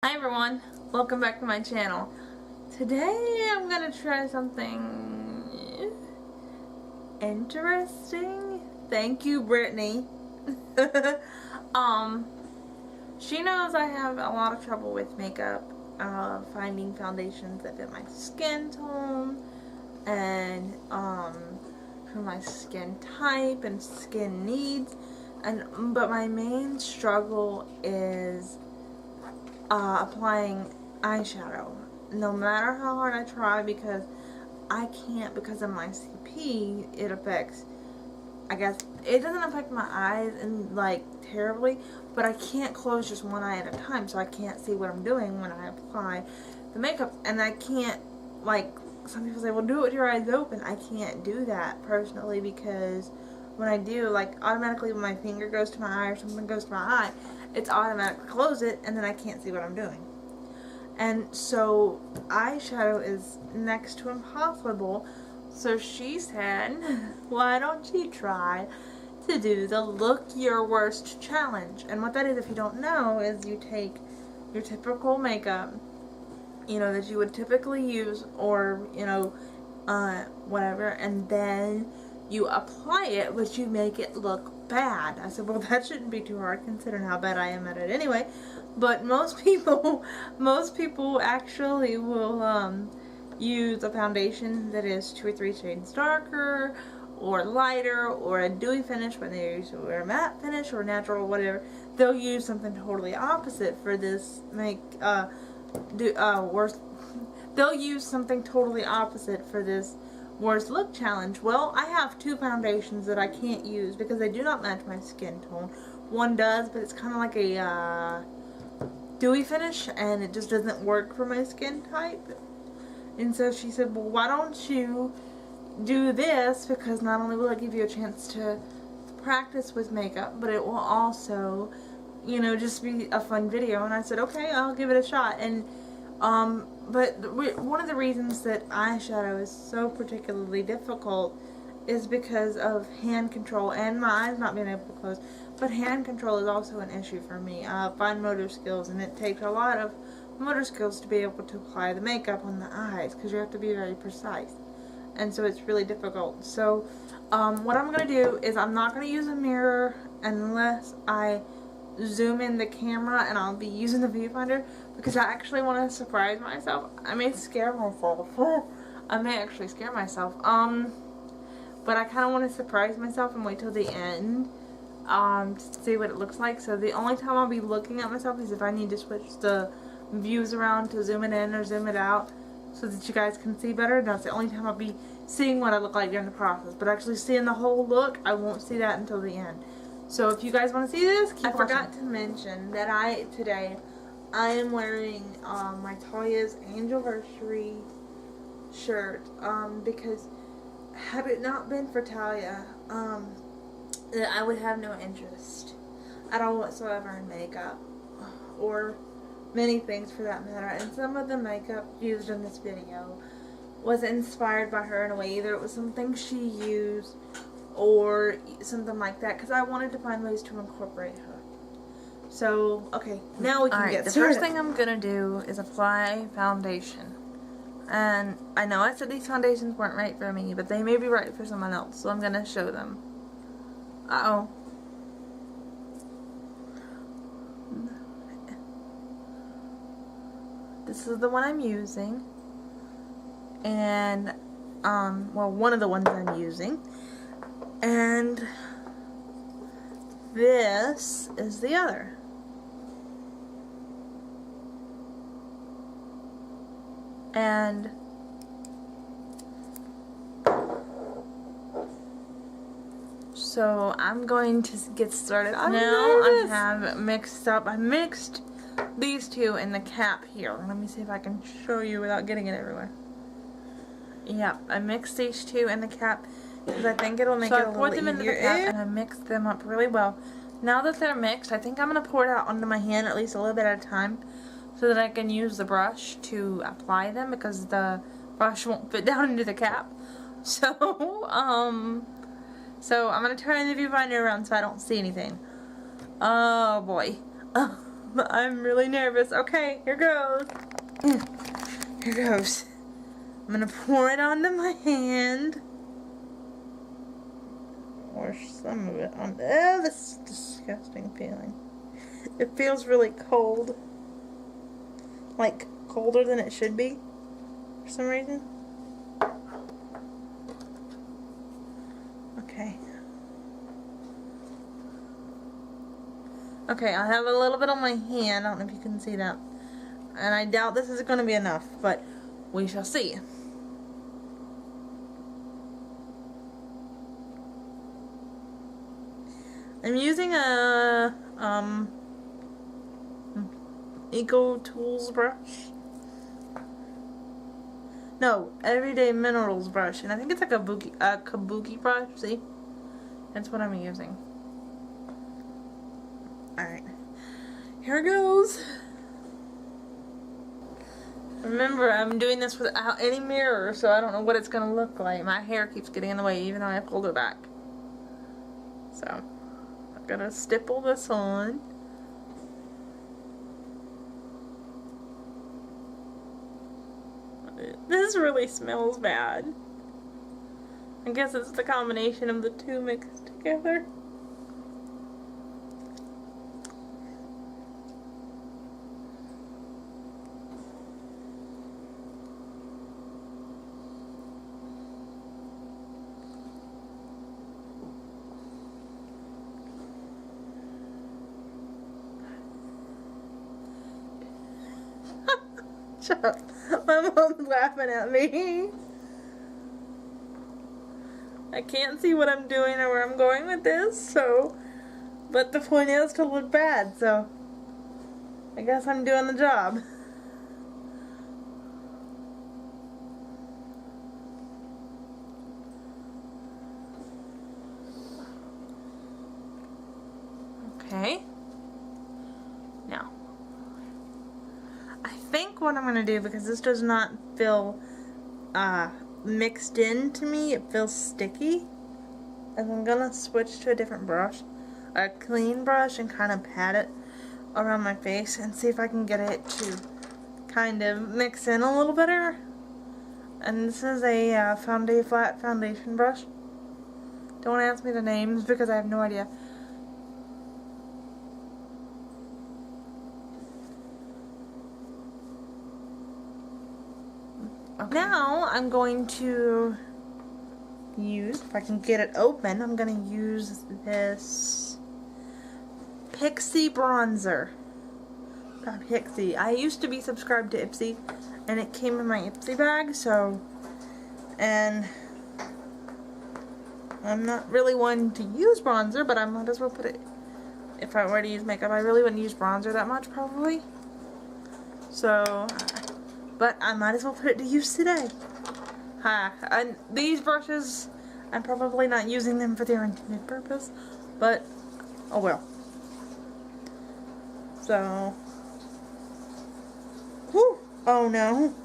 Hi everyone, welcome back to my channel. Today I'm gonna try something interesting. Thank you, Brittany. She knows I have a lot of trouble with makeup, finding foundations that fit my skin tone and for my skin type and skin needs. But my main struggle is applying eyeshadow, no matter how hard I try, because I can't, because of my CP. It affects, I guess, it doesn't affect my eyes and like terribly, but I can't close just one eye at a time, so I can't see what I'm doing when I apply the makeup. And I can't, like, some people say, well, do it with your eyes open. I can't do that personally, because when I do, like, automatically when my finger goes to my eye or something goes to my eye, it's automatically close it, and then I can't see what I'm doing. And so eyeshadow is next to impossible. So she said, why don't you try to do the look your worst challenge? And what that is, if you don't know, is you take your typical makeup, you know, that you would typically use, or, you know, whatever, and then you apply it, but you make it look bad. I said, well, that shouldn't be too hard considering how bad I am at it anyway. But most people actually will use a foundation that is 2 or 3 shades darker or lighter, or a dewy finish when they use a matte finish or natural or whatever. They'll use something totally opposite for this they'll use something totally opposite for this worst look challenge. Well, I have 2 foundations that I can't use because they do not match my skin tone. One does, but it's kind of like a dewy finish, and it just doesn't work for my skin type. And so she said, well, why don't you do this, because not only will it give you a chance to practice with makeup, but it will also, you know, just be a fun video. And I said, okay, I'll give it a shot. And but one of the reasons that eyeshadow is so particularly difficult is because of hand control and my eyes not being able to close. But hand control is also an issue for me. Fine motor skills, and it takes a lot of motor skills to be able to apply the makeup on the eyes, because you have to be very precise. And so it's really difficult. So what I'm going to do is I'm not going to use a mirror unless I zoom in the camera, and I'll be using the viewfinder, because I actually want to surprise myself. I may scare myself. I may actually scare myself. But I kind of want to surprise myself and wait till the end to see what it looks like. So the only time I'll be looking at myself is if I need to switch the views around to zoom it in or zoom it out so that you guys can see better. That's the only time I'll be seeing what I look like during the process. But actually seeing the whole look, I won't see that until the end. So if you guys want to see this, keep watching. I forgot to mention that today I am wearing my Talia's Anniversary shirt, because had it not been for Talia, I would have no interest at all whatsoever in makeup, or many things for that matter. And some of the makeup used in this video was inspired by her in a way. Either it was something she used or something like that, because I wanted to find ways to incorporate her. So, okay, now we can get started. The first thing I'm going to do is apply foundation. And I know I said these foundations weren't right for me, but they may be right for someone else, so I'm going to show them. Uh-oh. This is the one I'm using. And, well, one of the ones I'm using. And this is the other. And so I'm going to get started. Now I have I mixed these 2 in the cap here. Let me see if I can show you without getting it everywhere. Yep, I mixed these 2 in the cap, because I think it'll make it a little easier. So I poured them into the cap, and I mixed them up really well. Now that they're mixed, I think I'm going to pour it out onto my hand at least a little bit at a time, so that I can use the brush to apply them, because the brush won't fit down into the cap. So, I'm going to turn the viewfinder around so I don't see anything. Oh boy. I'm really nervous. Okay, here goes. Here goes. I'm gonna pour it onto my hand. Or some of it on. Oh, this is a disgusting feeling. It feels really cold. Like, colder than it should be. For some reason. Okay. Okay, I have a little bit on my hand. I don't know if you can see that. And I doubt this is going to be enough, but we shall see. I'm using a Eco Tools brush. No, Everyday Minerals brush, and I think it's like a kabuki brush. See, that's what I'm using. All right, here it goes. Remember, I'm doing this without any mirror, so I don't know what it's gonna look like. My hair keeps getting in the way, even though I pulled it back. So, I'm gonna stipple this on. This really smells bad. I guess it's the combination of the two mixed together. Shut up. My mom's laughing at me. I can't see what I'm doing or where I'm going with this, so... But the point is to look bad, so... I guess I'm doing the job. Okay. Now... I think what I'm going to do, because this does not feel mixed in to me, it feels sticky, is I'm going to switch to a different brush, a clean brush, and kind of pat it around my face and see if I can get it to kind of mix in a little better. And this is a flat foundation brush. Don't ask me the names because I have no idea. Okay. Now I'm going to use, if I can get it open, I'm going to use this Pixie bronzer. Pixie. I used to be subscribed to Ipsy, and it came in my Ipsy bag, so, and I'm not really one to use bronzer, but I might as well put it, if I were to use makeup, I really wouldn't use bronzer that much, probably. So, but I might as well put it to use today. And these brushes, I'm probably not using them for their intended purpose, but oh well. So, whew, oh no,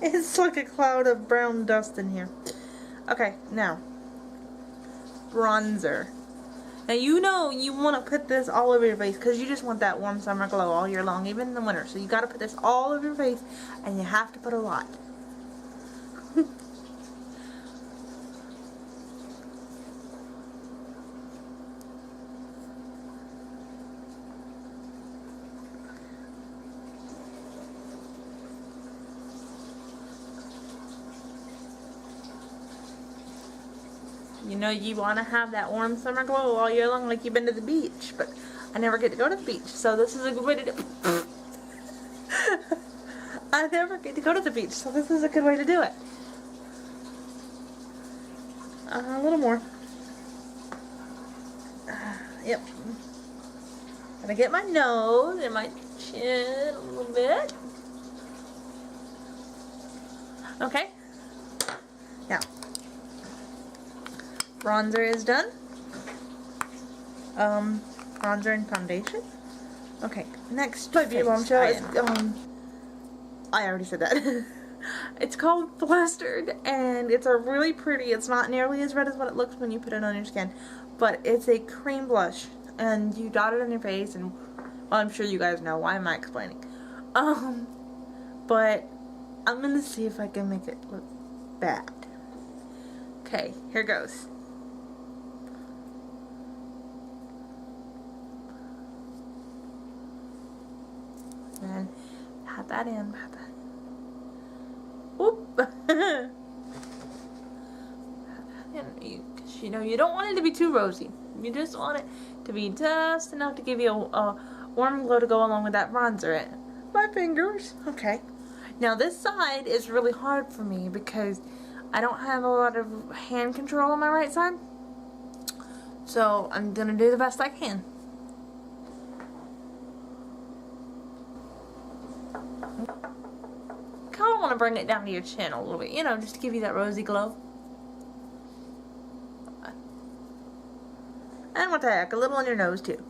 it's like a cloud of brown dust in here. Okay, now, bronzer. Now you know you want to put this all over your face because you just want that warm summer glow all year long, even in the winter. So you got to put this all over your face, and you have to put a lot. You know you want to have that warm summer glow all year long like you've been to the beach, but I never get to go to the beach, so this is a good way to do it. I never get to go to the beach, so this is a good way to do it. A little more. Yep. Gotta get my nose and my chin a little bit. Okay. Now. Bronzer is done. Bronzer and foundation. Okay, next bombshell is, I already said that. It's called Flustered, and it's a really pretty, it's not nearly as red as what it looks when you put it on your skin, but it's a cream blush, and you dot it on your face and Well, I'm sure you guys know. Why am I explaining? But I'm gonna see if I can make it look bad. Okay, here goes. And pat that in, pat that. Whoop. Pat that in. Because you know you don't want it to be too rosy. You just want it to be just enough to give you a warm glow to go along with that bronzer. My fingers. Okay. Now this side is really hard for me because I don't have a lot of hand control on my right side. So I'm gonna do the best I can. Kind of want to bring it down to your chin a little bit, you know, just to give you that rosy glow. And what the heck, a little on your nose too.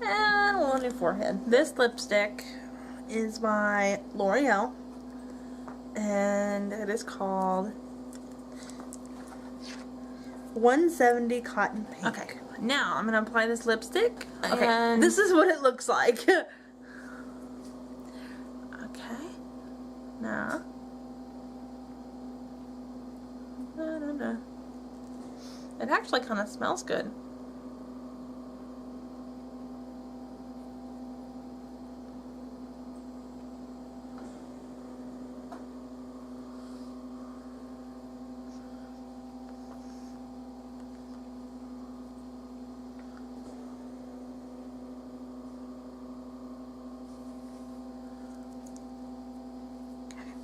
And a little on your forehead. This lipstick is by L'Oreal, and it is called 170 Cotton Pink. Okay, now I'm going to apply this lipstick. Okay, and this is what it looks like. Okay, now. It actually kind of smells good.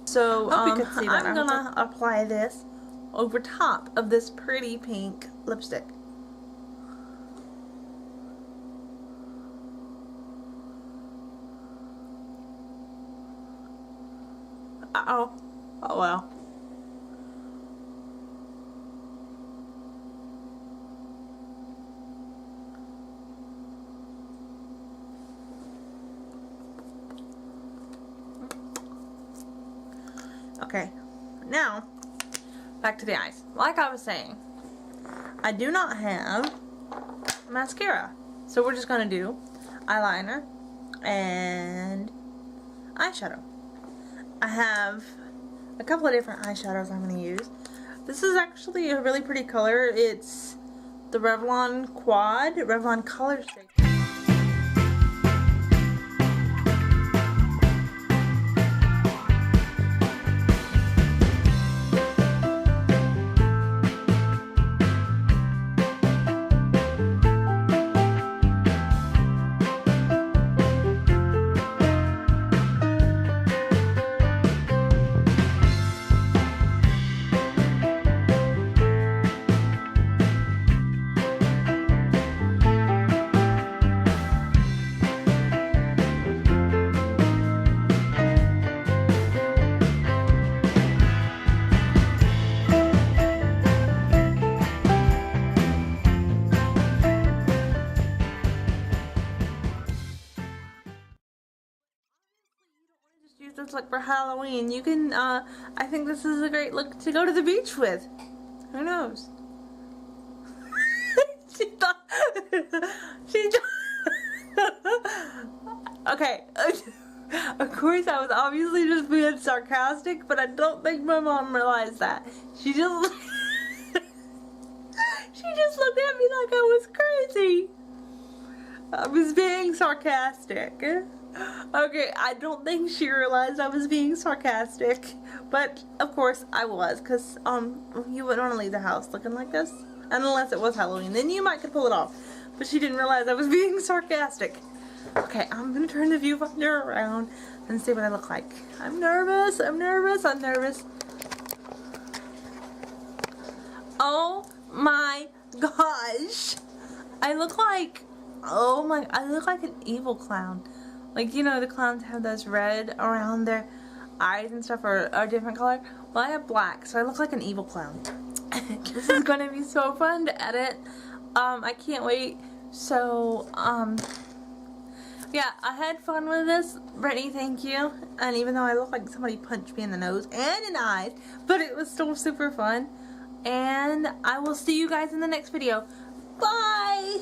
So I'm gonna apply this over top of this pretty pink lipstick. Uh-oh. Oh well. Okay, now back to the eyes. Like I was saying, I do not have mascara, so we're just gonna do eyeliner and eyeshadow. I have a couple of different eyeshadows I'm gonna use. This is actually a really pretty color. It's the Revlon Color Shake. Use this look for Halloween. You can, I think this is a great look to go to the beach with. Who knows? She thought, okay. Of course I was obviously just being sarcastic, but I don't think my mom realized that. She just, she just looked at me like I was crazy. I was being sarcastic. Okay, I don't think she realized I was being sarcastic, but of course I was, because you wouldn't want to leave the house looking like this, unless it was Halloween. Then you might could pull it off, but she didn't realize I was being sarcastic. Okay, I'm gonna turn the viewfinder around and see what I look like. I'm nervous. I'm nervous. I'm nervous. Oh my gosh! I look like, I look like an evil clown. Like, you know, the clowns have those red around their eyes and stuff, or a different color. Well, I have black, so I look like an evil clown. This is going to be so fun to edit. I can't wait. So, yeah, I had fun with this. Brittany, thank you. And even though I look like somebody punched me in the nose and in the eyes, but it was still super fun. And I will see you guys in the next video. Bye!